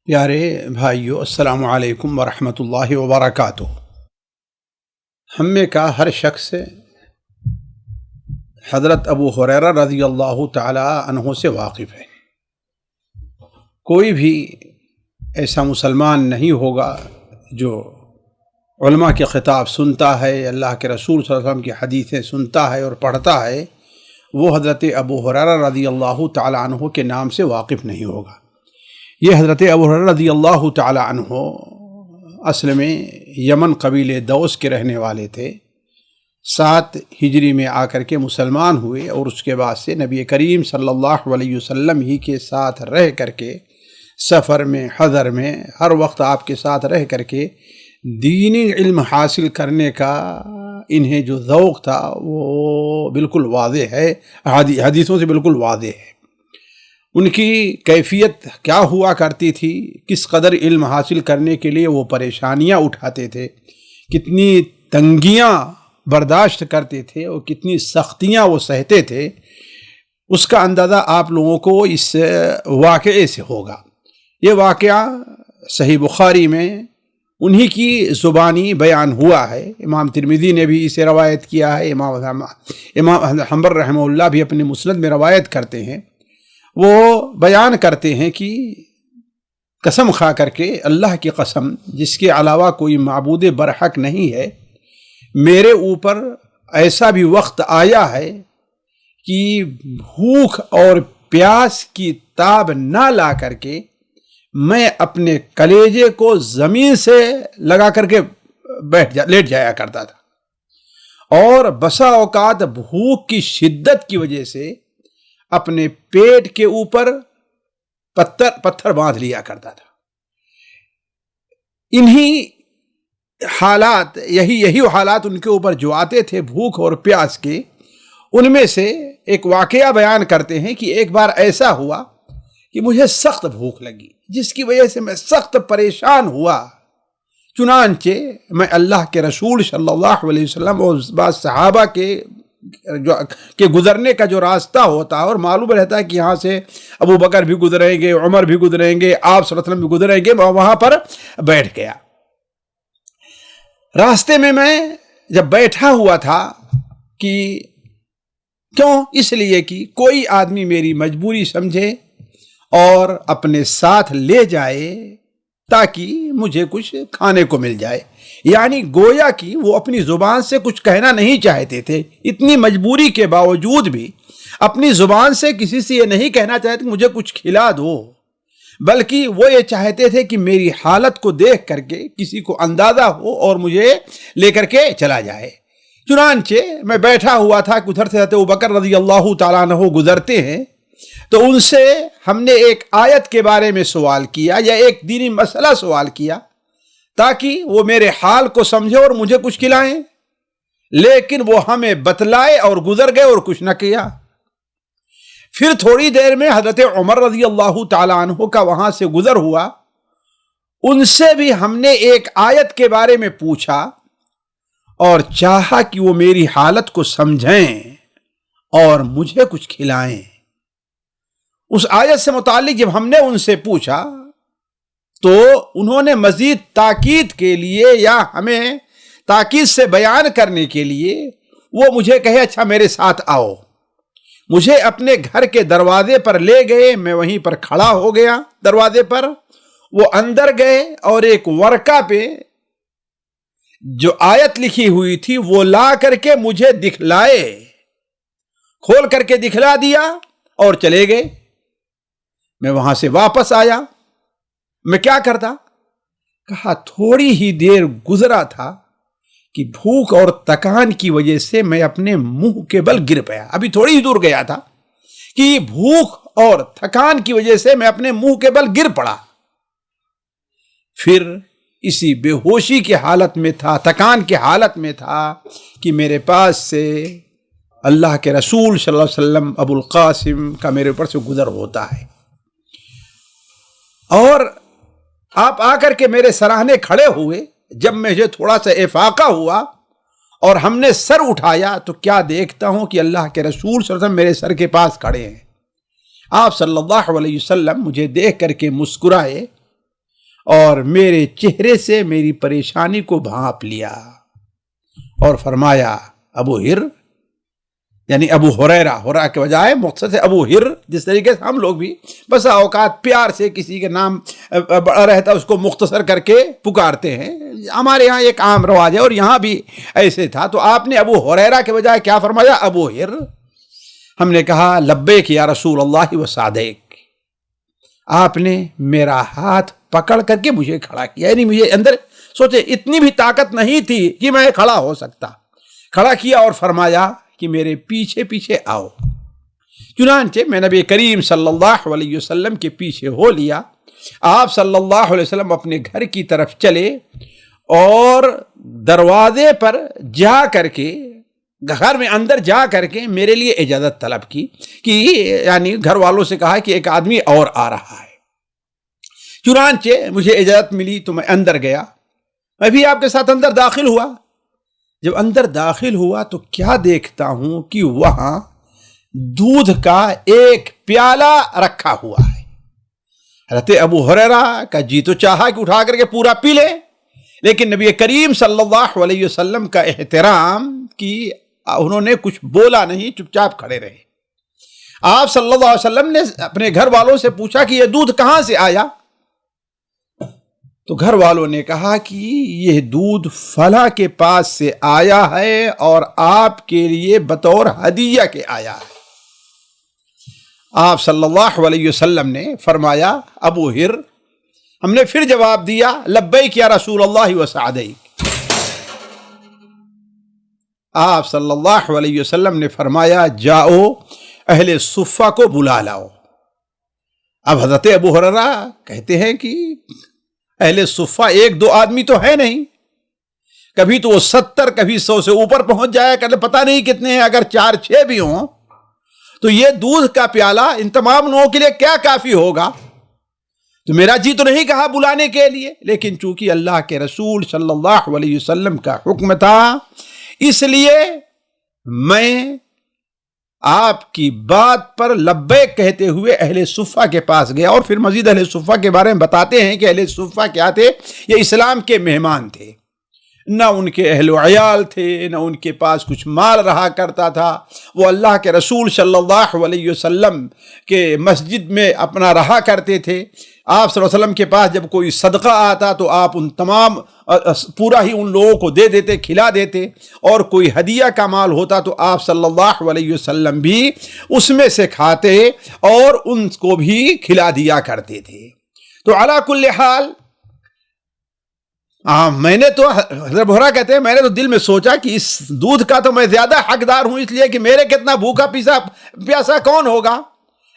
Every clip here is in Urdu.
پیارے بھائیو، السلام علیکم ورحمۃ اللہ وبرکاتہ۔ ہم میں کا ہر شخص حضرت ابو ہریرہ رضی اللہ تعالی عنہ سے واقف ہے۔ کوئی بھی ایسا مسلمان نہیں ہوگا جو علماء کے خطاب سنتا ہے، اللہ کے رسول صلی اللہ علیہ وسلم کی حدیثیں سنتا ہے اور پڑھتا ہے، وہ حضرت ابو ہریرہ رضی اللہ تعالی عنہ کے نام سے واقف نہیں ہوگا۔ یہ حضرت ابو ہریرہ رضی اللہ تعالی عنہ اصل میں یمن قبیلے دوس کے رہنے والے تھے۔ 7 ہجری میں آ کر کے مسلمان ہوئے اور اس کے بعد سے نبی کریم صلی اللہ علیہ وسلم ہی کے ساتھ رہ کر کے سفر میں، حضر میں، ہر وقت آپ کے ساتھ رہ کر کے دینی علم حاصل کرنے کا انہیں جو ذوق تھا وہ بالکل واضح ہے، حدیثوں سے بالکل واضح ہے۔ ان کی کیفیت کیا ہوا کرتی تھی، کس قدر علم حاصل کرنے کے لیے وہ پریشانیاں اٹھاتے تھے، کتنی تنگیاں برداشت کرتے تھے اور کتنی سختیاں وہ سہتے تھے، اس کا اندازہ آپ لوگوں کو اس واقعے سے ہوگا۔ یہ واقعہ صحیح بخاری میں انہی کی زبانی بیان ہوا ہے۔ امام ترمذی نے بھی اسے روایت کیا ہے، امام حنبل رحمہ اللہ بھی اپنے مسند میں روایت کرتے ہیں۔ وہ بیان کرتے ہیں کہ قسم کھا کر کے، اللہ کی قسم جس کے علاوہ کوئی معبود برحق نہیں ہے، میرے اوپر ایسا بھی وقت آیا ہے کہ بھوک اور پیاس کی تاب نہ لا کر کے میں اپنے کلیجے کو زمین سے لگا کر کے لیٹ جایا کرتا تھا، اور بسا اوقات بھوک کی شدت کی وجہ سے اپنے پیٹ کے اوپر پتھر باندھ لیا کرتا تھا۔ انہی حالات، یہی حالات ان کے اوپر جو آتے تھے بھوک اور پیاس کے، ان میں سے ایک واقعہ بیان کرتے ہیں کہ ایک بار ایسا ہوا کہ مجھے سخت بھوک لگی، جس کی وجہ سے میں سخت پریشان ہوا۔ چنانچہ میں اللہ کے رسول صلی اللہ علیہ وسلم اور بعض صحابہ کے گزرنے کا جو راستہ ہوتا ہے، اور معلوم رہتا ہے کہ یہاں سے ابو بکر بھی گزریں گے، عمر بھی گزریں گے، آپ صلی اللہ علیہ وسلم بھی گزریں گے، وہاں پر بیٹھ گیا۔ راستے میں جب بیٹھا ہوا تھا کہ کیوں؟ اس لیے کہ کوئی آدمی میری مجبوری سمجھے اور اپنے ساتھ لے جائے تاکہ مجھے کچھ کھانے کو مل جائے۔ یعنی گویا کہ وہ اپنی زبان سے کچھ کہنا نہیں چاہتے تھے، اتنی مجبوری کے باوجود بھی اپنی زبان سے کسی سے یہ نہیں کہنا چاہتے کہ مجھے کچھ کھلا دو، بلکہ وہ یہ چاہتے تھے کہ میری حالت کو دیکھ کر کے کسی کو اندازہ ہو اور مجھے لے کر کے چلا جائے۔ چنانچہ میں بیٹھا ہوا تھا کہ ادھر سے ابو بکر رضی اللہ تعالیٰ عنہ گزرتے ہیں، تو ان سے ہم نے ایک آیت کے بارے میں سوال کیا یا ایک دینی مسئلہ سوال کیا تاکہ وہ میرے حال کو سمجھے اور مجھے کچھ کھلائیں، لیکن وہ ہمیں بتلائے اور گزر گئے اور کچھ نہ کیا۔ پھر تھوڑی دیر میں حضرت عمر رضی اللہ تعالی عنہ کا وہاں سے گزر ہوا، ان سے بھی ہم نے ایک آیت کے بارے میں پوچھا اور چاہا کہ وہ میری حالت کو سمجھیں اور مجھے کچھ کھلائیں۔ اس آیت سے متعلق جب ہم نے ان سے پوچھا تو انہوں نے مزید تاکید کے لیے یا ہمیں تاکید سے بیان کرنے کے لیے وہ مجھے کہے اچھا میرے ساتھ آؤ۔ مجھے اپنے گھر کے دروازے پر لے گئے، میں وہیں پر کھڑا ہو گیا دروازے پر، وہ اندر گئے اور ایک ورقہ پہ جو آیت لکھی ہوئی تھی وہ لا کر کے مجھے دکھلائے، کھول کر کے دکھلا دیا اور چلے گئے۔ میں وہاں سے واپس آیا، میں کیا کرتا؟ کہا تھوڑی ہی دیر گزرا تھا کہ بھوک اور تکان کی وجہ سے میں اپنے منہ کے بل گر پیا۔ ابھی تھوڑی ہی دور گیا تھا کہ بھوک اور تھکان کی وجہ سے میں اپنے منہ کے بل گر پڑا۔ پھر اسی بے ہوشی کی حالت میں تھا، تکان کی حالت میں تھا کہ میرے پاس سے اللہ کے رسول صلی اللہ علیہ وسلم ابو القاسم کا میرے اوپر سے گزر ہوتا ہے، اور آپ آ کر کے میرے سراہنے کھڑے ہوئے۔ جب مجھے تھوڑا سا افاقہ ہوا اور ہم نے سر اٹھایا تو کیا دیکھتا ہوں کہ اللہ کے رسول صلی اللہ علیہ وسلم میرے سر کے پاس کھڑے ہیں۔ آپ صلی اللہ علیہ وسلم مجھے دیکھ کر کے مسکرائے اور میرے چہرے سے میری پریشانی کو بھانپ لیا اور فرمایا ابو ہر، یعنی ابو ہریرہ کے بجائے مختصر سے ابو ہر، جس طریقے سے ہم لوگ بھی بسا اوقات پیار سے کسی کے نام بڑا رہتا ہے اس کو مختصر کر کے پکارتے ہیں، ہمارے یہاں ایک عام رواج ہے اور یہاں بھی ایسے تھا، تو آپ نے ابو ہریرہ کے بجائے کیا فرمایا؟ ابو ہر۔ ہم نے کہا لبیک یا رسول اللہ و سعدیک۔ آپ نے میرا ہاتھ پکڑ کر کے مجھے کھڑا کیا، یعنی مجھے اندر سوچے اتنی بھی طاقت نہیں تھی کہ میں کھڑا ہو سکتا، کھڑا کیا اور فرمایا کہ میرے پیچھے پیچھے آؤ۔ چنانچہ میں نبی کریم صلی اللہ علیہ وسلم کے پیچھے ہو لیا۔ آپ صلی اللہ علیہ وسلم اپنے گھر کی طرف چلے اور دروازے پر جا کر کے، گھر میں اندر جا کر کے میرے لیے اجازت طلب کی کہ یعنی گھر والوں سے کہا کہ ایک آدمی اور آ رہا ہے۔ چنانچہ مجھے اجازت ملی تو میں اندر گیا، میں بھی آپ کے ساتھ اندر داخل ہوا۔ جب اندر داخل ہوا تو کیا دیکھتا ہوں کہ وہاں دودھ کا ایک پیالہ رکھا ہوا ہے۔ حضرت ابو ہریرہ کا جی تو چاہا کہ اٹھا کر کے پورا پی لے، لیکن نبی کریم صلی اللہ علیہ وسلم کا احترام کی انہوں نے کچھ بولا نہیں، چپ چاپ کھڑے رہے۔ آپ صلی اللہ علیہ وسلم نے اپنے گھر والوں سے پوچھا کہ یہ دودھ کہاں سے آیا؟ تو گھر والوں نے کہا کہ یہ دودھ فلاں کے پاس سے آیا ہے اور آپ کے لیے بطور ہدیہ کے آیا ہے۔ آپ صلی اللہ علیہ وسلم نے فرمایا ابو ہر۔ ہم نے پھر جواب دیا لبیک یا رسول اللہ و سعدیک۔ آپ صلی اللہ علیہ وسلم نے فرمایا جاؤ اہل صفہ کو بلا لاؤ۔ اب حضرت ابو ہریرہ کہتے ہیں کہ اہل صفہ ایک دو آدمی تو ہے نہیں، کبھی تو وہ 70 کبھی 100 سے اوپر پہنچ جائے، کہ پتہ نہیں کتنے ہیں، اگر 4-6 بھی ہوں تو یہ دودھ کا پیالہ ان تمام لوگوں کے لیے کیا کافی ہوگا؟ تو میرا جی تو نہیں کہا بلانے کے لیے، لیکن چونکہ اللہ کے رسول صلی اللہ علیہ وسلم کا حکم تھا، اس لیے میں آپ کی بات پر لبیک کہتے ہوئے اہل صفہ کے پاس گیا۔ اور پھر مزید اہل صفہ کے بارے میں بتاتے ہیں کہ اہل صفہ کیا تھے؟ یہ اسلام کے مہمان تھے، نہ ان کے اہل و عیال تھے، نہ ان کے پاس کچھ مال رہا کرتا تھا، وہ اللہ کے رسول صلی اللہ علیہ وسلم کے مسجد میں اپنا رہا کرتے تھے۔ آپ صلی اللہ علیہ وسلم کے پاس جب کوئی صدقہ آتا تو آپ ان تمام پورا ہی ان لوگوں کو دے دیتے، کھلا دیتے، اور کوئی ہدیہ کا مال ہوتا تو آپ صلی اللہ علیہ وسلم بھی اس میں سے کھاتے اور ان کو بھی کھلا دیا کرتے تھے۔ تو علی کل حال میں نے تو حضرت بحرہ کہتے ہیں میں نے تو دل میں سوچا کہ اس دودھ کا تو میں زیادہ حقدار ہوں، اس لیے کہ میرے کتنا بھوکا پیاسا کون ہوگا،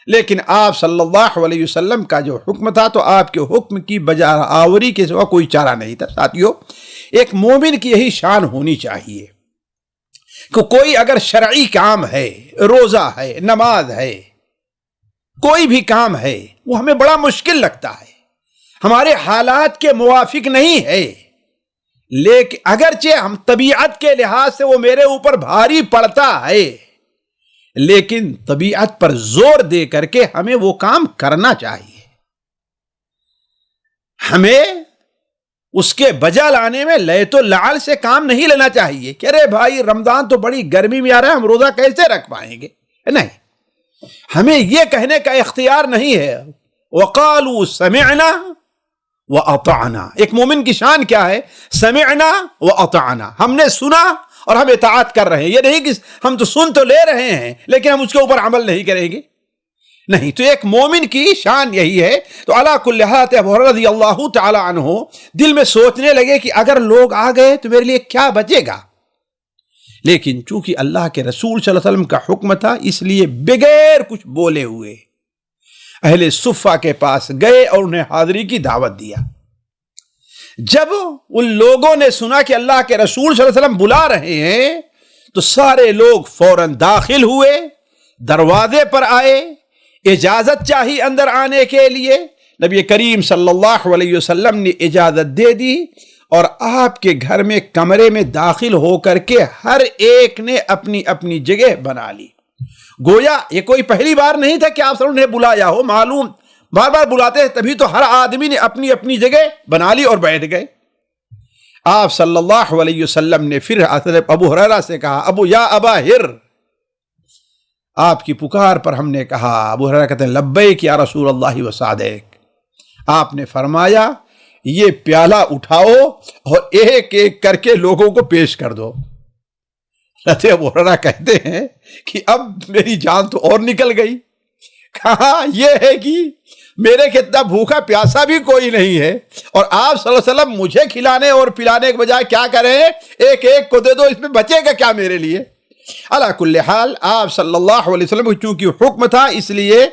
لیکن آپ صلی اللہ علیہ وسلم کا جو حکم تھا تو آپ کے حکم کی بجا آوری کے سوا کوئی چارہ نہیں تھا۔ ساتھیو، ایک مومن کی یہی شان ہونی چاہیے کہ کوئی اگر شرعی کام ہے، روزہ ہے، نماز ہے، کوئی بھی کام ہے، وہ ہمیں بڑا مشکل لگتا ہے، ہمارے حالات کے موافق نہیں ہے، لیکن اگرچہ ہم طبیعت کے لحاظ سے وہ میرے اوپر بھاری پڑتا ہے، لیکن طبیعت پر زور دے کر کے ہمیں وہ کام کرنا چاہیے۔ ہمیں اس کے بجا لانے میں لیت و لعل سے کام نہیں لینا چاہیے کہ ارے بھائی رمضان تو بڑی گرمی میں آ رہا ہے، ہم روزہ کیسے رکھ پائیں گے؟ نہیں، ہمیں یہ کہنے کا اختیار نہیں ہے۔ وَقَالُوا سَمِعْنَا وَأَطَعْنَا۔ ایک مومن کی شان کیا ہے؟ سمعنا وَأَطَعْنَا، ہم نے سنا اور ہم اطاعت کر رہے ہیں۔ یہ نہیں کہ ہم تو سن تو لے رہے ہیں لیکن ہم اس کے اوپر عمل نہیں کریں گے، نہیں۔ تو ایک مومن کی شان یہی ہے۔ تو علی کل حال ابو ہریرہ رضی اللہ تعالی عنہ دل میں سوچنے لگے کہ اگر لوگ آ گئے تو میرے لیے کیا بچے گا، لیکن چونکہ اللہ کے رسول صلی اللہ علیہ وسلم کا حکم تھا اس لیے بغیر کچھ بولے ہوئے اہل صفہ کے پاس گئے اور انہیں حاضری کی دعوت دیا۔ جب ان لوگوں نے سنا کہ اللہ کے رسول صلی اللہ علیہ وسلم بلا رہے ہیں تو سارے لوگ فوراً داخل ہوئے، دروازے پر آئے، اجازت چاہی اندر آنے کے لیے، نبی کریم صلی اللہ علیہ وسلم نے اجازت دے دی اور آپ کے گھر میں کمرے میں داخل ہو کر کے ہر ایک نے اپنی اپنی جگہ بنا لی۔ گویا یہ کوئی پہلی بار نہیں تھا کہ آپ نے بلایا ہو، معلوم بار بار بلاتے ہیں، تبھی تو ہر آدمی نے اپنی اپنی جگہ بنا لی اور بیٹھ گئے۔ آپ صلی اللہ علیہ وسلم نے پھر حضرت ابو ہریرہ سے کہا، ابو یا ابا ہر، آپ کی پکار پر ہم نے کہا۔ ابو ہریرہ کہتے ہیں لبیک یا رسول اللہ وسعدیک۔ آپ نے فرمایا یہ پیالہ اٹھاؤ اور ایک ایک کر کے لوگوں کو پیش کر دو۔ حضرت ابو ہریرہ کہتے ہیں کہ اب میری جان تو اور نکل گئی۔ کہا یہ ہے کہ میرے کتنا بھوکا پیاسا بھی کوئی نہیں ہے، اور آپ صلی اللہ علیہ وسلم مجھے کھلانے اور پلانے کے بجائے کیا کریں، ایک ایک کو دے دو، اس میں بچے گا کیا میرے لیے؟ علی کل حال آپ صلی اللہ علیہ وسلم چونکہ حکم تھا، اس لیے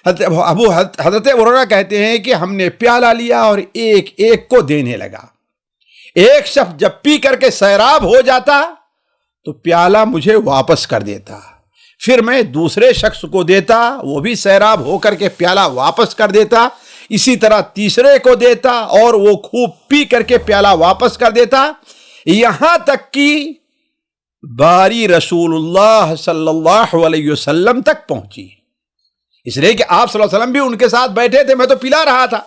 حضرت ابو ہریرہ کہتے ہیں کہ ہم نے پیالہ لیا اور ایک ایک کو دینے لگا۔ ایک شخص جب پی کر کے سیراب ہو جاتا تو پیالہ مجھے واپس کر دیتا، پھر میں دوسرے شخص کو دیتا، وہ بھی سیراب ہو کر کے پیالہ واپس کر دیتا، اسی طرح تیسرے کو دیتا اور وہ خوب پی کر کے پیالہ واپس کر دیتا، یہاں تک کہ باری رسول اللہ صلی اللہ علیہ وسلم تک پہنچی۔ اس لیے کہ آپ صلی اللہ علیہ وسلم بھی ان کے ساتھ بیٹھے تھے، میں تو پلا رہا تھا،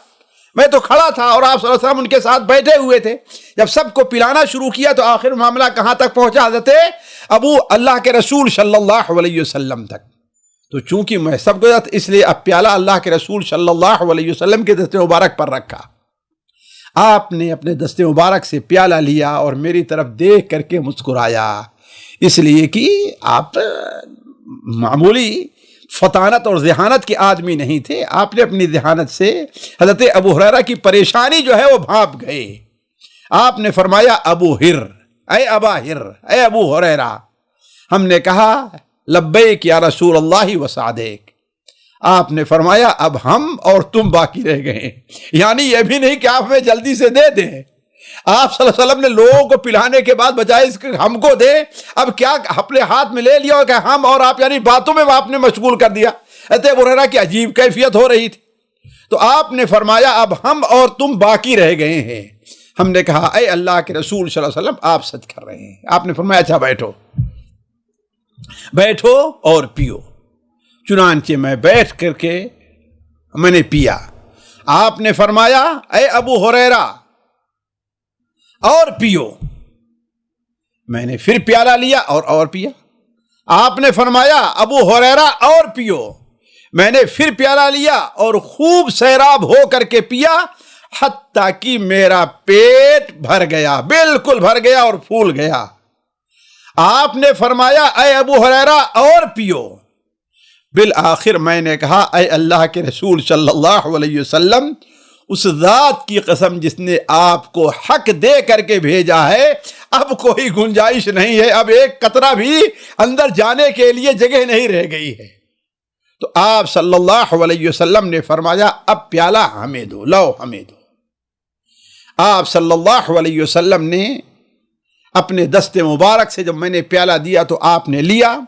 میں تو کھڑا تھا اور آپ صلی اللہ علیہ وسلم ان کے ساتھ بیٹھے ہوئے تھے۔ جب سب کو پلانا شروع کیا تو آخر معاملہ کہاں تک پہنچا؟ حضرت ابو اللہ کے رسول صلی اللہ علیہ وسلم تک۔ تو چونکہ میں سب کو اس لیے اب پیالہ اللہ کے رسول صلی اللہ علیہ وسلم کے دست مبارک پر رکھا۔ آپ نے اپنے دست مبارک سے پیالہ لیا اور میری طرف دیکھ کر کے مسکرایا، اس لیے کہ آپ معمولی فطانت اور ذہانت کے آدمی نہیں تھے، آپ نے اپنی ذہانت سے حضرت ابو ہریرہ کی پریشانی جو ہے وہ بھانپ گئے۔ آپ نے فرمایا ابو ہر، اے ابا ہر، اے ابو ہریرہ۔ ہم نے کہا لبیک یا رسول اللہ وسعدیک۔ آپ نے فرمایا اب ہم اور تم باقی رہ گئے، یعنی یہ بھی نہیں کہ آپ ہمیں جلدی سے دے دیں۔ آپ صلی اللہ علیہ وسلم نے لوگوں کو پلانے کے بعد بجائے اس کے ہم کو دے، اب کیا اپنے ہاتھ میں لے لیا اور کہ ہم اور آپ، یعنی باتوں میں آپ نے مشغول کر دیا۔ حضرت ابو ہریرہ کی عجیب کیفیت ہو رہی تھی، تو آپ نے فرمایا اب ہم اور تم باقی رہ گئے ہیں۔ ہم نے کہا اے اللہ کے رسول صلی اللہ علیہ وسلم آپ سچ کر رہے ہیں۔ آپ نے فرمایا اچھا بیٹھو، بیٹھو اور پیو۔ چنانچہ میں بیٹھ کر کے میں نے پیا۔ آپ نے فرمایا اے ابو ہریرہ اور پیو۔ میں نے پھر پیالہ لیا اور پیا۔ آپ نے فرمایا ابو ہریرہ اور پیو۔ میں نے پھر پیالہ لیا اور خوب سیراب ہو کر کے پیا، حتیٰ کہ میرا پیٹ بھر گیا، بالکل بھر گیا اور پھول گیا۔ آپ نے فرمایا اے ابو ہریرہ اور پیو۔ بالآخر میں نے کہا اے اللہ کے رسول صلی اللہ علیہ وسلم، اس ذات کی قسم جس نے آپ کو حق دے کر کے بھیجا ہے، اب کوئی گنجائش نہیں ہے، اب ایک قطرہ بھی اندر جانے کے لیے جگہ نہیں رہ گئی ہے۔ تو آپ صلی اللہ علیہ وسلم نے فرمایا اب پیالہ ہمیں دو، لو ہمیں دو۔ آپ صلی اللہ علیہ وسلم نے اپنے دست مبارک سے جب میں نے پیالہ دیا تو آپ نے لیا،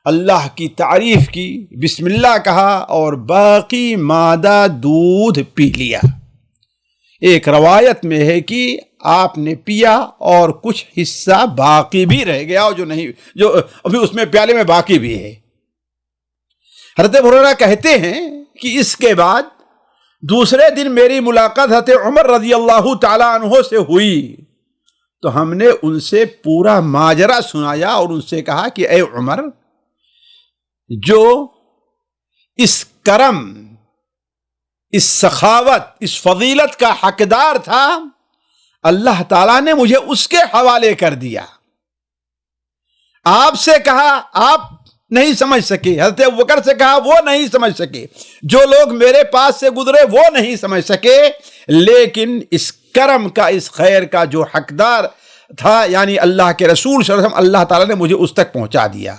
اللہ کی تعریف کی، بسم اللہ کہا اور باقی مادہ دودھ پی لیا۔ ایک روایت میں ہے کہ آپ نے پیا اور کچھ حصہ باقی بھی رہ گیا، اور جو ابھی اس میں پیالے میں باقی بھی ہے۔ حضرت ابو ہریرہ کہتے ہیں کہ اس کے بعد دوسرے دن میری ملاقات حضرت عمر رضی اللہ تعالیٰ عنہ سے ہوئی، تو ہم نے ان سے پورا ماجرا سنایا اور ان سے کہا کہ اے عمر، جو اس کرم، اس سخاوت، اس فضیلت کا حقدار تھا، اللہ تعالیٰ نے مجھے اس کے حوالے کر دیا۔ آپ سے کہا آپ نہیں سمجھ سکے، حضرت ابوبکر سے کہا وہ نہیں سمجھ سکے، جو لوگ میرے پاس سے گزرے وہ نہیں سمجھ سکے، لیکن اس کرم کا، اس خیر کا جو حقدار تھا، یعنی اللہ کے رسول صلی اللہ علیہ وسلم، اللہ تعالیٰ نے مجھے اس تک پہنچا دیا۔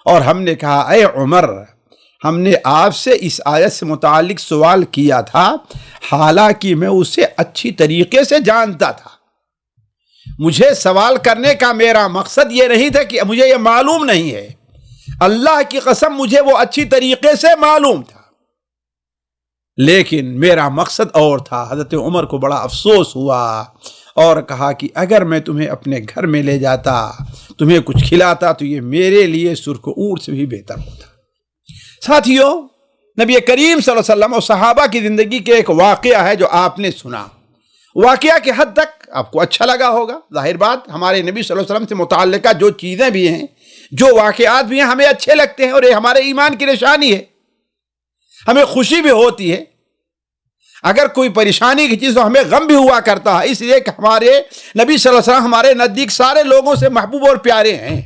اور ہم نے کہا اے عمر، ہم نے آپ سے اس آیت سے متعلق سوال کیا تھا، حالانکہ میں اسے اچھی طریقے سے جانتا تھا۔ مجھے سوال کرنے کا میرا مقصد یہ نہیں تھا کہ مجھے یہ معلوم نہیں ہے، اللہ کی قسم مجھے وہ اچھی طریقے سے معلوم تھا، لیکن میرا مقصد اور تھا۔ حضرت عمر کو بڑا افسوس ہوا اور کہا کہ اگر میں تمہیں اپنے گھر میں لے جاتا، تمہیں کچھ کھلاتا، تو یہ میرے لیے سرخ اونٹ سے بھی بہتر ہوتا۔ ساتھیوں، نبی کریم صلی اللہ علیہ وسلم اور صحابہ کی زندگی کے ایک واقعہ ہے جو آپ نے سنا. واقعہ کی حد تک آپ کو اچھا لگا ہوگا. ظاہر بات ہمارے نبی صلی اللہ علیہ وسلم سے متعلقہ جو چیزیں بھی ہیں، جو واقعات بھی ہیں، ہمیں اچھے لگتے ہیں اور یہ ہمارے ایمان کی نشانی ہے. ہمیں خوشی بھی ہوتی ہے. اگر کوئی پریشانی کی چیز تو ہمیں غم بھی ہوا کرتا ہے، اس لیے کہ ہمارے نبی صلی اللہ علیہ وسلم ہمارے نزدیک سارے لوگوں سے محبوب اور پیارے ہیں.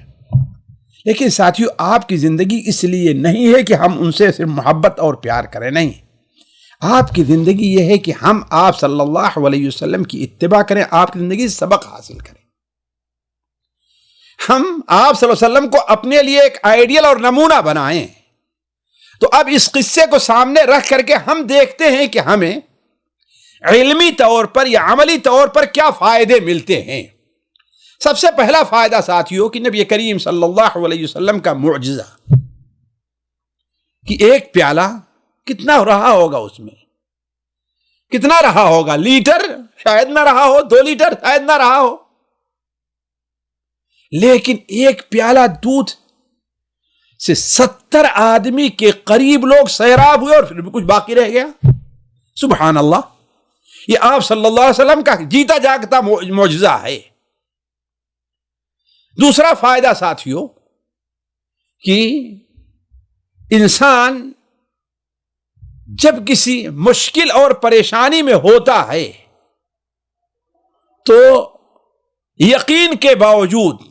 لیکن ساتھیو، آپ کی زندگی اس لیے نہیں ہے کہ ہم ان سے صرف محبت اور پیار کریں، نہیں. آپ کی زندگی یہ ہے کہ ہم آپ صلی اللہ علیہ وسلم کی اتباع کریں، آپ کی زندگی سے سبق حاصل کریں. ہم آپ صلی اللہ علیہ وسلم کو اپنے لیے ایک آئیڈیل اور نمونہ بنائیں. تو اب اس قصے کو سامنے رکھ کر کے ہم دیکھتے ہیں کہ ہمیں علمی طور پر یا عملی طور پر کیا فائدے ملتے ہیں. سب سے پہلا فائدہ ساتھیوں کہ نبی کریم صلی اللہ علیہ وسلم کا معجزہ کہ ایک پیالہ کتنا رہا ہوگا، اس میں کتنا رہا ہوگا، لیٹر شاید نہ رہا ہو، 2 لیٹر شاید نہ رہا ہو، لیکن ایک پیالہ دودھ سے 70 آدمی کے قریب لوگ سیراب ہوئے اور پھر بھی کچھ باقی رہ گیا. سبحان اللہ. یہ آپ صلی اللہ علیہ وسلم کا جیتا جاگتا معجزہ ہے. دوسرا فائدہ ساتھیوں کہ انسان جب کسی مشکل اور پریشانی میں ہوتا ہے تو یقین کے باوجود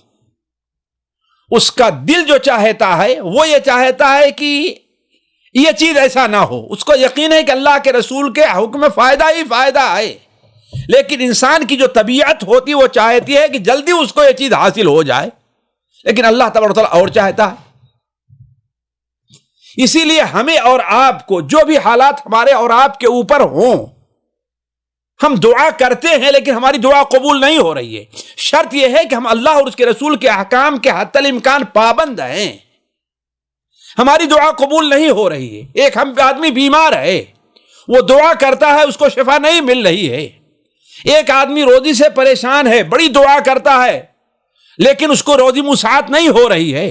اس کا دل جو چاہتا ہے وہ یہ چاہتا ہے کہ یہ چیز ایسا نہ ہو. اس کو یقین ہے کہ اللہ کے رسول کے حکم میں فائدہ ہی فائدہ ہے، لیکن انسان کی جو طبیعت ہوتی وہ چاہتی ہے کہ جلدی اس کو یہ چیز حاصل ہو جائے، لیکن اللہ تبارک و تعالیٰ اور چاہتا ہے. اسی لیے ہمیں اور آپ کو جو بھی حالات ہمارے اور آپ کے اوپر ہوں، ہم دعا کرتے ہیں لیکن ہماری دعا قبول نہیں ہو رہی ہے. شرط یہ ہے کہ ہم اللہ اور اس کے رسول کے احکام کے حتی الامکان پابند ہیں. ہماری دعا قبول نہیں ہو رہی ہے. ایک ہم آدمی بیمار ہے، وہ دعا کرتا ہے، اس کو شفا نہیں مل رہی ہے. ایک آدمی روزی سے پریشان ہے، بڑی دعا کرتا ہے لیکن اس کو روزی مساعد نہیں ہو رہی ہے.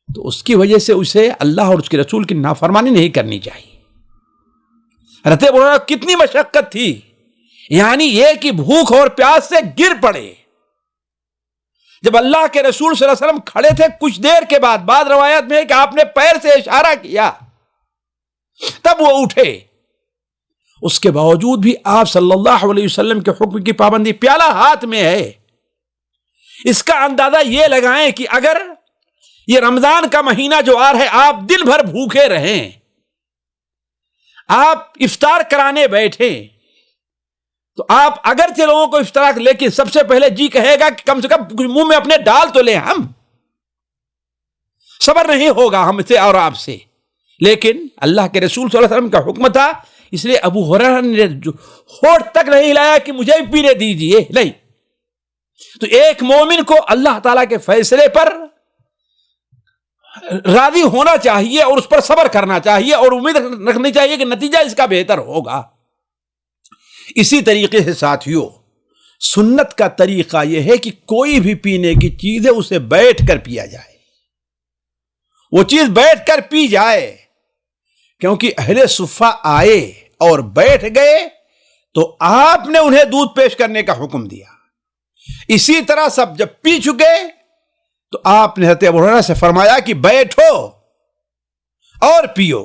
تو اس کی وجہ سے اسے اللہ اور اس کے رسول کی نافرمانی نہیں کرنی چاہیے. حضرت ابو ہریرہ کتنی مشقت تھی، یعنی یہ کہ بھوک اور پیاس سے گر پڑے. جب اللہ کے رسول صلی اللہ علیہ وسلم کھڑے تھے کچھ دیر کے بعد روایت میں ہے کہ آپ نے پیر سے اشارہ کیا تب وہ اٹھے. اس کے باوجود بھی آپ صلی اللہ علیہ وسلم کے حکم کی پابندی. پیالہ ہاتھ میں ہے. اس کا اندازہ یہ لگائیں کہ اگر یہ رمضان کا مہینہ جو آ رہا ہے، آپ دن بھر بھوکے رہیں، آپ افطار کرانے بیٹھے تو آپ اگرچہ لوگوں کو افطار، لیکن سب سے پہلے جی کہے گا کہ کم سے کم کچھ منہ میں اپنے ڈال تو لیں. ہم صبر نہیں ہوگا ہم سے اور آپ سے، لیکن اللہ کے رسول صلی اللہ علیہ وسلم کا حکم تھا، اس لیے ابو ہریرہ نے جو ہونٹ تک نہیں ہلایا کہ مجھے بھی پینے دیجیے، نہیں. تو ایک مومن کو اللہ تعالیٰ کے فیصلے پر راضی ہونا چاہیے اور اس پر صبر کرنا چاہیے اور امید رکھنی چاہیے کہ نتیجہ اس کا بہتر ہوگا. اسی طریقے سے ساتھیوں سنت کا طریقہ یہ ہے کہ کوئی بھی پینے کی چیز ہے اسے بیٹھ کر پیا جائے، وہ چیز بیٹھ کر پی جائے. کیونکہ اہل صفہ آئے اور بیٹھ گئے تو آپ نے انہیں دودھ پیش کرنے کا حکم دیا. اسی طرح سب جب پی چکے تو آپ نے حضرت ابو ہریرہ سے فرمایا کہ بیٹھو اور پیو.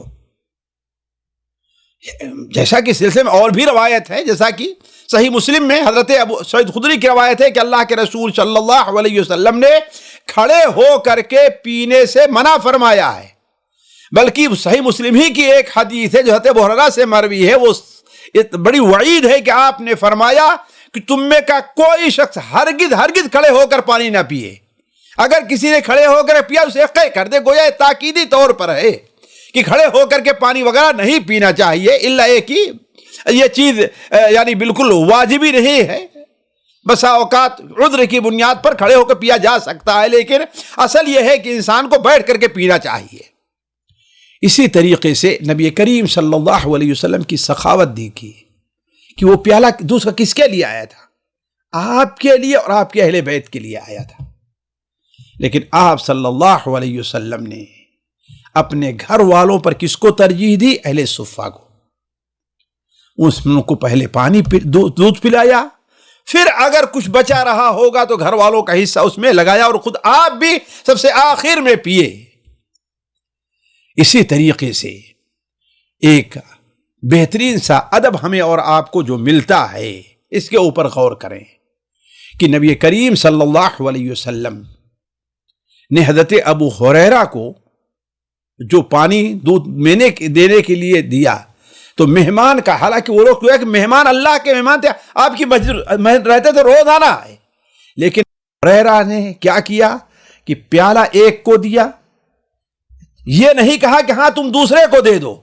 جیسا کہ سلسلے میں اور بھی روایت ہے، جیسا کہ صحیح مسلم میں حضرت ابو سعید خدری کی روایت ہے کہ اللہ کے رسول صلی اللہ علیہ وسلم نے کھڑے ہو کر کے پینے سے منع فرمایا ہے. بلکہ صحیح مسلم ہی کی ایک حدیث ہے جو حضرت ابو ہریرہ سے مروی ہے، وہ بڑی وعید ہے کہ آپ نے فرمایا کہ تم میں کا کوئی شخص ہرگز کھڑے ہو کر پانی نہ پیے. اگر کسی نے کھڑے ہو کر پیا اسے قے کر دے، گویا تاکیدی طور پر ہے کہ کھڑے ہو کر کے پانی وغیرہ نہیں پینا چاہیے، الا ایک ہی یہ چیز یعنی بالکل واجبی نہیں ہے. بسا اوقات عذر کی بنیاد پر کھڑے ہو کر پیا جا سکتا ہے، لیکن اصل یہ ہے کہ انسان کو بیٹھ کر کے پینا چاہیے. اسی طریقے سے نبی کریم صلی اللہ علیہ وسلم کی سخاوت دیکھی کہ وہ پیالہ دوسرا کس کے لیے آیا تھا؟ آپ کے لیے اور آپ کے اہل بیت کے لیے آیا تھا. لیکن آپ صلی اللہ علیہ وسلم نے اپنے گھر والوں پر کس کو ترجیح دی؟ اہل صفہ کو. اس کو پہلے پانی دودھ پلایا، پھر اگر کچھ بچا رہا ہوگا تو گھر والوں کا حصہ اس میں لگایا، اور خود آپ بھی سب سے آخر میں پیے. اسی طریقے سے ایک بہترین سا ادب ہمیں اور آپ کو جو ملتا ہے، اس کے اوپر غور کریں کہ نبی کریم صلی اللہ علیہ وسلم نے حضرت ابو ہریرہ کو جو پانی دودھ دینے کے لیے دیا، تو مہمان کا، حالانکہ وہ لوگ کہ مہمان اللہ کے مہمان تھے، آپ کی مسجد رہتے تھے روزانہ آئے، لیکن ہریرہ نے کیا کیا کہ پیالہ ایک کو دیا، یہ نہیں کہا کہ ہاں تم دوسرے کو دے دو.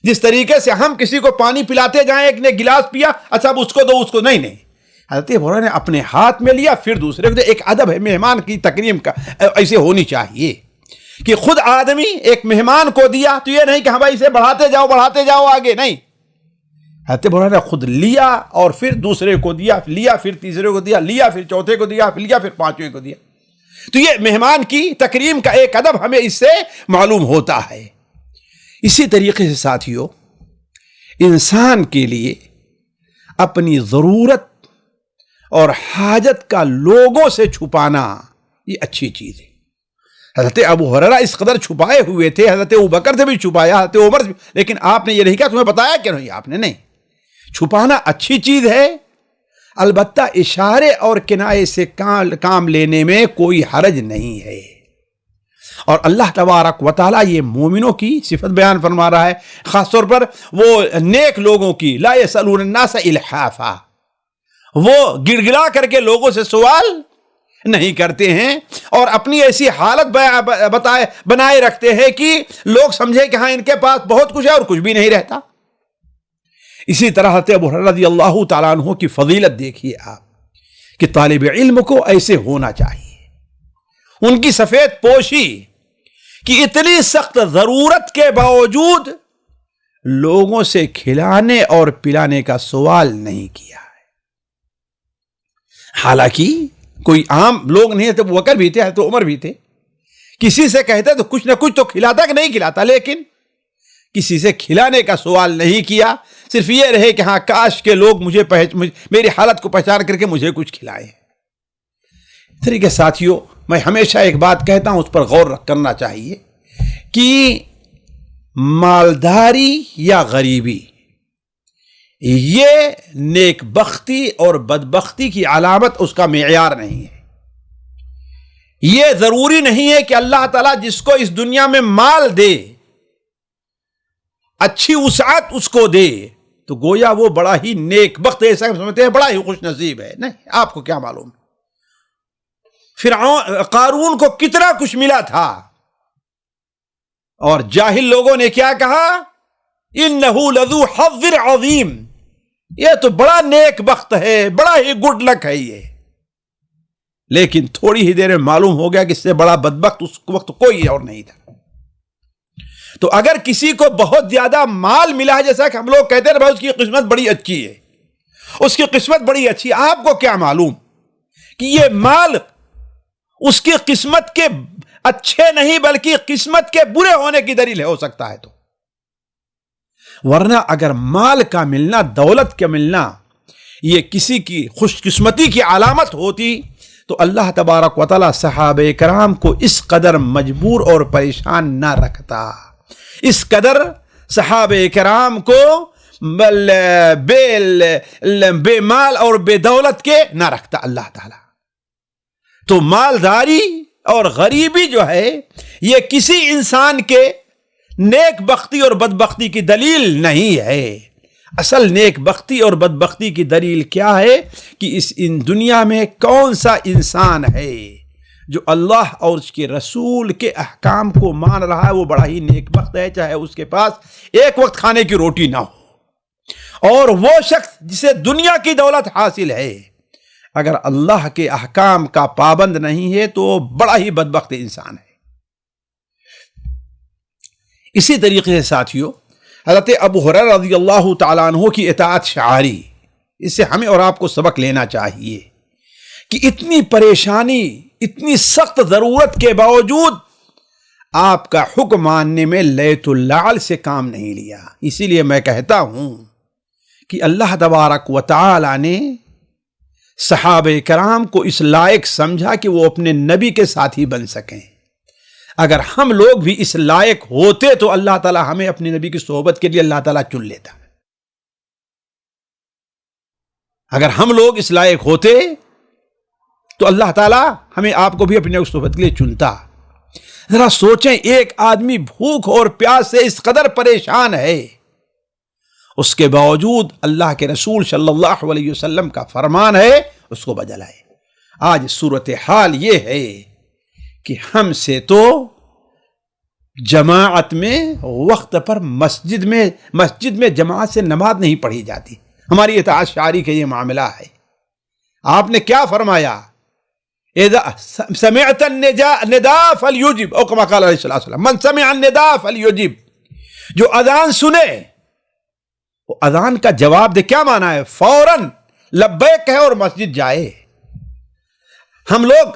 جس طریقے سے ہم کسی کو پانی پلاتے جائیں، ایک نے گلاس پیا، اچھا اب اس کو دو، اس کو نہیں. حضرت ابو ہریرہ نے اپنے ہاتھ میں لیا، پھر دوسرے کو دے. ایک ادب ہے مہمان کی تکریم کا، ایسے ہونی چاہیے کہ خود آدمی ایک مہمان کو دیا تو یہ نہیں کہ ہاں بھائی اسے بڑھاتے جاؤ آگے، نہیں. حضرت ابو ہریرہ نے خود لیا اور پھر دوسرے کو دیا، لیا پھر تیسرے کو دیا، لیا پھر چوتھے کو دیا، لیا پھر پانچویں کو دیا. تو یہ مہمان کی تکریم کا ایک ادب ہمیں اس سے معلوم ہوتا ہے. اسی طریقے سے ساتھیو، انسان کے لیے اپنی ضرورت اور حاجت کا لوگوں سے چھپانا یہ اچھی چیز ہے. حضرت ابو ہریرہ اس قدر چھپائے ہوئے تھے، حضرت ابوبکر سے بھی چھپایا، حضرت عمر سے بھی، لیکن آپ نے یہ نہیں کہا تمہیں بتایا کہ نہیں، آپ نے نہیں. چھپانا اچھی چیز ہے، البتہ اشارے اور کنایے سے کام لینے میں کوئی حرج نہیں ہے. اور اللہ تبارک و تعالیٰ یہ مومنوں کی صفت بیان فرما رہا ہے، خاص طور پر وہ نیک لوگوں کی. لا یسألون الناس الحافا، وہ گڑ گڑا کر کے لوگوں سے سوال نہیں کرتے ہیں، اور اپنی ایسی حالت بنائے رکھتے ہیں کہ لوگ سمجھے کہ ہاں ان کے پاس بہت کچھ ہے اور کچھ بھی نہیں رہتا. اسی طرح حضرت ابو ہریرہ رضی اللہ تعالیٰ عنہ کی فضیلت دیکھیے آپ کہ طالب علم کو ایسے ہونا چاہیے. ان کی سفید پوشی کہ اتنی سخت ضرورت کے باوجود لوگوں سے کھلانے اور پلانے کا سوال نہیں کیا ہے. حالانکہ کوئی عام لوگ نہیں تھے، ابوبکر بھی تھے، حضرت عمر بھی تھے، کسی سے کہتے تو کچھ نہ کچھ تو کھلاتا کہ نہیں کھلاتا، لیکن کسی سے کھلانے کا سوال نہیں کیا. صرف یہ رہے کہ ہاں کاش کے لوگ میری حالت کو پہچان کر کے مجھے کچھ کھلائیں. اس طریقے ساتھیوں، میں ہمیشہ ایک بات کہتا ہوں، اس پر غور کرنا چاہیے کہ مالداری یا غریبی یہ نیک بختی اور بدبختی کی علامت، اس کا معیار نہیں ہے. یہ ضروری نہیں ہے کہ اللہ تعالیٰ جس کو اس دنیا میں مال دے، اچھی وسعت اس کو دے، تو گویا وہ بڑا ہی نیک بخت ہے، ایسا سمجھتے ہیں بڑا ہی خوش نصیب ہے. نہیں، آپ کو کیا معلوم فرعون قارون کو کتنا کچھ ملا تھا، اور جاہل لوگوں نے کیا کہا؟ انہو لذو حظ عظیم، یہ تو بڑا نیک بخت ہے، بڑا ہی گڈ لک ہے یہ. لیکن تھوڑی ہی دیر میں معلوم ہو گیا کہ اس سے بڑا بدبخت اس وقت کوئی اور نہیں تھا. تو اگر کسی کو بہت زیادہ مال ملا ہے، جیسا کہ ہم لوگ کہتے ہیں بھائی اس کی قسمت بڑی اچھی ہے، اس کی قسمت بڑی اچھی، آپ کو کیا معلوم کہ یہ مال اس کی قسمت کے اچھے نہیں بلکہ قسمت کے برے ہونے کی دلیل ہو سکتا ہے. تو ورنہ اگر مال کا ملنا، دولت کا ملنا یہ کسی کی خوش قسمتی کی علامت ہوتی تو اللہ تبارک و تعالی صحابہ کرام کو اس قدر مجبور اور پریشان نہ رکھتا، اس قدر صحابہ کرام کو بے مال اور بے دولت کے نہ رکھتا اللہ تعالی. تو مالداری اور غریبی جو ہے یہ کسی انسان کے نیک بختی اور بدبختی کی دلیل نہیں ہے. اصل نیک بختی اور بدبختی کی دلیل کیا ہے کہ اس دنیا میں کون سا انسان ہے جو اللہ اور اس کے رسول کے احکام کو مان رہا ہے، وہ بڑا ہی نیک بخت ہے، چاہے اس کے پاس ایک وقت کھانے کی روٹی نہ ہو. اور وہ شخص جسے دنیا کی دولت حاصل ہے، اگر اللہ کے احکام کا پابند نہیں ہے تو بڑا ہی بدبخت انسان ہے. اسی طریقے سے ساتھیوں، حضرت ابو ہریرہ رضی اللہ تعالیٰ عنہ کی اطاعت شعاری، اس سے ہمیں اور آپ کو سبق لینا چاہیے کہ اتنی پریشانی، اتنی سخت ضرورت کے باوجود آپ کا حکم ماننے میں لیت اللعل سے کام نہیں لیا. اسی لیے میں کہتا ہوں کہ اللہ تبارک و تعالی نے صحابہ کرام کو اس لائق سمجھا کہ وہ اپنے نبی کے ساتھی بن سکیں. اگر ہم لوگ بھی اس لائق ہوتے تو اللہ تعالیٰ ہمیں اپنے نبی کی صحبت کے لیے اللہ تعالیٰ چن لیتا. اگر ہم لوگ اس لائق ہوتے تو اللہ تعالیٰ ہمیں آپ کو بھی اپنے صحبت کے لیے چنتا. ذرا سوچیں، ایک آدمی بھوک اور پیاس سے اس قدر پریشان ہے، اس کے باوجود اللہ کے رسول صلی اللہ علیہ وسلم کا فرمان ہے اس کو بجا لائے. آج صورتحال یہ ہے کہ ہم سے تو جماعت میں وقت پر مسجد میں جماعت سے نماز نہیں پڑھی جاتی. ہماری اطاعت شعاری کا یہ معاملہ ہے. آپ نے کیا فرمایا؟ اذا سمعت النداء فلیجب، او کما قال علیہ الصلوۃ والسلام من سمع النداء فلیجب. جو اذان سنے وہ اذان کا جواب دے. کیا معنی ہے؟ فوراً لبیک کہے اور مسجد جائے. ہم لوگ،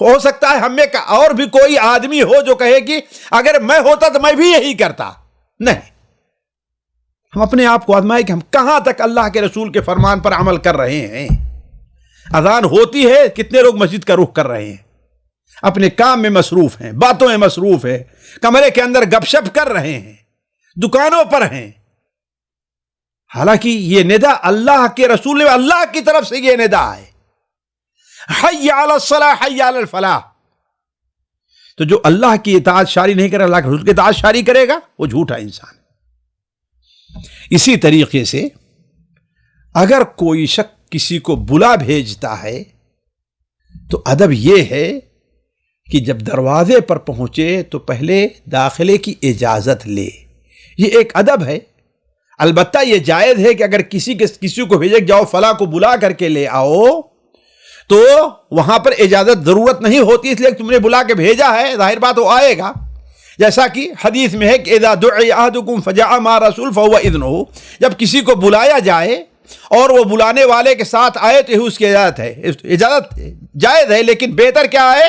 ہو سکتا ہے ہم میں کا اور بھی کوئی آدمی ہو جو کہے کہ اگر میں ہوتا تو میں بھی یہی کرتا. نہیں، ہم اپنے آپ کو آزمائے کہ ہم کہاں تک اللہ کے رسول کے فرمان پر عمل کر رہے ہیں. اذان ہوتی ہے، کتنے لوگ مسجد کا رخ کر رہے ہیں، اپنے کام میں مصروف ہیں، باتوں میں مصروف ہیں، کمرے کے اندر گپ شپ کر رہے ہیں، دکانوں پر ہیں. حالانکہ یہ ندا اللہ کے رسول نے، اللہ کی طرف سے یہ ندا ہے، حی علی الصلاح حی علی الفلاح. تو جو اللہ کی اطاعت شاری نہیں کرے، اللہ کے رسول کی اطاعت شاری کرے گا، وہ جھوٹا انسان ہے. اسی طریقے سے اگر کوئی شخص کسی کو بلا بھیجتا ہے تو ادب یہ ہے کہ جب دروازے پر پہنچے تو پہلے داخلے کی اجازت لے. یہ ایک ادب ہے. البتہ یہ جائز ہے کہ اگر کسی کو بھیجے جاؤ فلاں کو بلا کر کے لے آؤ، تو وہاں پر اجازت ضرورت نہیں ہوتی، اس لیے تم نے بلا کے بھیجا ہے، ظاہر بات وہ آئے گا. جیسا کہ حدیث میں ہے کہ اذا دعی احدکم فجاء مع رسول فهو اذنہ، جب کسی کو بلایا جائے اور وہ بلانے والے کے ساتھ آئے تو اس کی اجازت ہے. اجازت جائز ہے، لیکن بہتر کیا ہے؟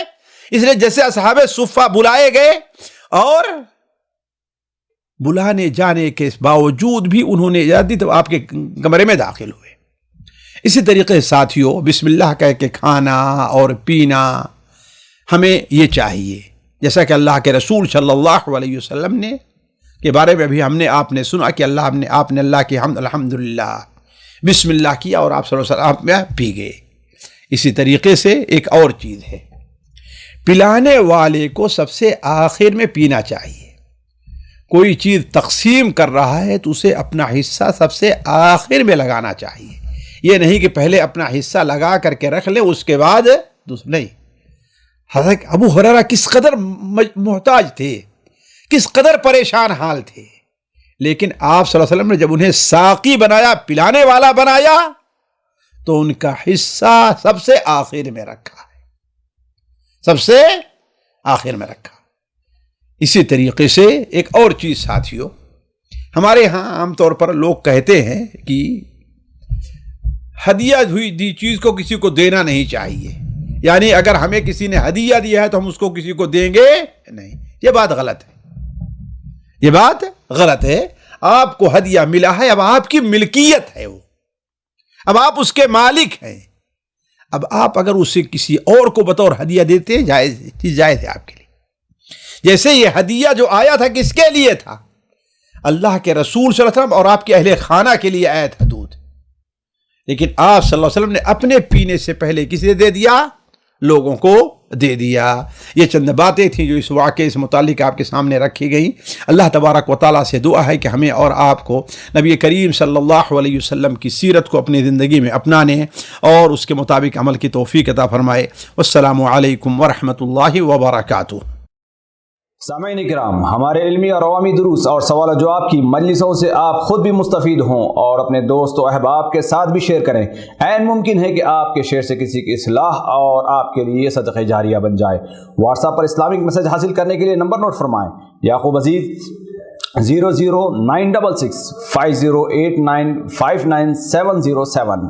اس لیے جیسے اصحاب صفہ بلائے گئے اور بلانے جانے کے باوجود بھی انہوں نے اجازت دی تو آپ کے کمرے میں داخل ہوئے. اسی طریقے سے ساتھیوں، بسم اللہ کہہ کے کھانا اور پینا ہمیں یہ چاہیے، جیسا کہ اللہ کے رسول صلی اللہ علیہ وسلم نے کے بارے میں بھی آپ نے سنا کہ آپ نے اللہ کی حمد الحمدللہ بسم اللہ کیا اور آپ صلی اللہ علیہ وسلم میں پی گئے. اسی طریقے سے ایک اور چیز ہے، پلانے والے کو سب سے آخر میں پینا چاہیے. کوئی چیز تقسیم کر رہا ہے تو اسے اپنا حصہ سب سے آخر میں لگانا چاہیے. یہ نہیں کہ پہلے اپنا حصہ لگا کر کے رکھ لے اس کے بعد نہیں. حضرت ابو ہریرہ کس قدر محتاج تھے، کس قدر پریشان حال تھے، لیکن آپ صلی اللہ علیہ وسلم نے جب انہیں ساقی بنایا، پلانے والا بنایا، تو ان کا حصہ سب سے آخر میں رکھا ہے، سب سے آخر میں رکھا. اسی طریقے سے ایک اور چیز ساتھیوں، ہمارے ہاں عام طور پر لوگ کہتے ہیں کہ ہدیہ ہوئی دی چیز کو کسی کو دینا نہیں چاہیے، یعنی اگر ہمیں کسی نے ہدیہ دیا ہے تو ہم اس کو کسی کو دیں گے نہیں. یہ بات غلط ہے، یہ بات غلط ہے. آپ کو ہدیہ ملا ہے، اب آپ کی ملکیت ہے، وہ اب آپ اس کے مالک ہیں. اب آپ اگر اسے کسی اور کو بطور ہدیہ دیتے ہیں، جائز ہے آپ کے لیے. جیسے یہ ہدیہ جو آیا تھا کس کے لیے تھا؟ اللہ کے رسول صلی اللہ علیہ وسلم اور آپ کے اہل خانہ کے لیے آیا تھا دودھ. لیکن آپ صلی اللہ علیہ وسلم نے اپنے پینے سے پہلے کسے دے دیا؟ لوگوں کو دے دیا. یہ چند باتیں تھیں جو اس واقعے سے متعلق آپ کے سامنے رکھی گئی. اللہ تبارک و تعالیٰ سے دعا ہے کہ ہمیں اور آپ کو نبی کریم صلی اللہ علیہ وسلم کی سیرت کو اپنی زندگی میں اپنانے اور اس کے مطابق عمل کی توفیق عطا فرمائے. والسلام علیکم ورحمۃ اللہ وبرکاتہ. سامعین کرام، ہمارے علمی اور عوامی دروس اور سوال و جواب کی مجلسوں سے آپ خود بھی مستفید ہوں اور اپنے دوست و احباب کے ساتھ بھی شیئر کریں. عین ممکن ہے کہ آپ کے شیئر سے کسی کی اصلاح اور آپ کے لیے صدقہ جاریہ بن جائے. واٹس ایپ پر اسلامک میسج حاصل کرنے کے لیے نمبر نوٹ فرمائیں: یعقوب عزیز 00966 5089 59707.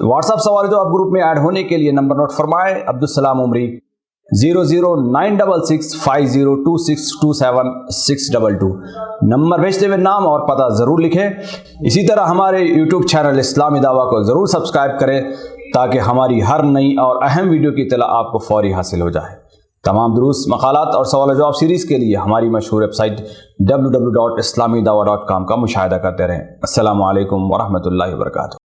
واٹس ایپ سوال جو آپ گروپ میں ایڈ ہونے کے لیے نمبر نوٹ فرمائیں: عبدالسلام عمری 00966502627622 نمبر بھیجتے ہوئے نام اور پتہ ضرور لکھیں۔ اسی طرح ہمارے یوٹیوب چینل اسلامی دعویٰ کو ضرور سبسکرائب کریں تاکہ ہماری ہر نئی اور اہم ویڈیو کی اطلاع آپ کو فوری حاصل ہو جائے۔ تمام دروس، مقالات اور سوال و جواب سیریز کے لیے ہماری مشہور ویب سائٹ www.islamidawah.com کا مشاہدہ کرتے رہیں۔ السلام علیکم ورحمۃ اللہ وبرکاتہ۔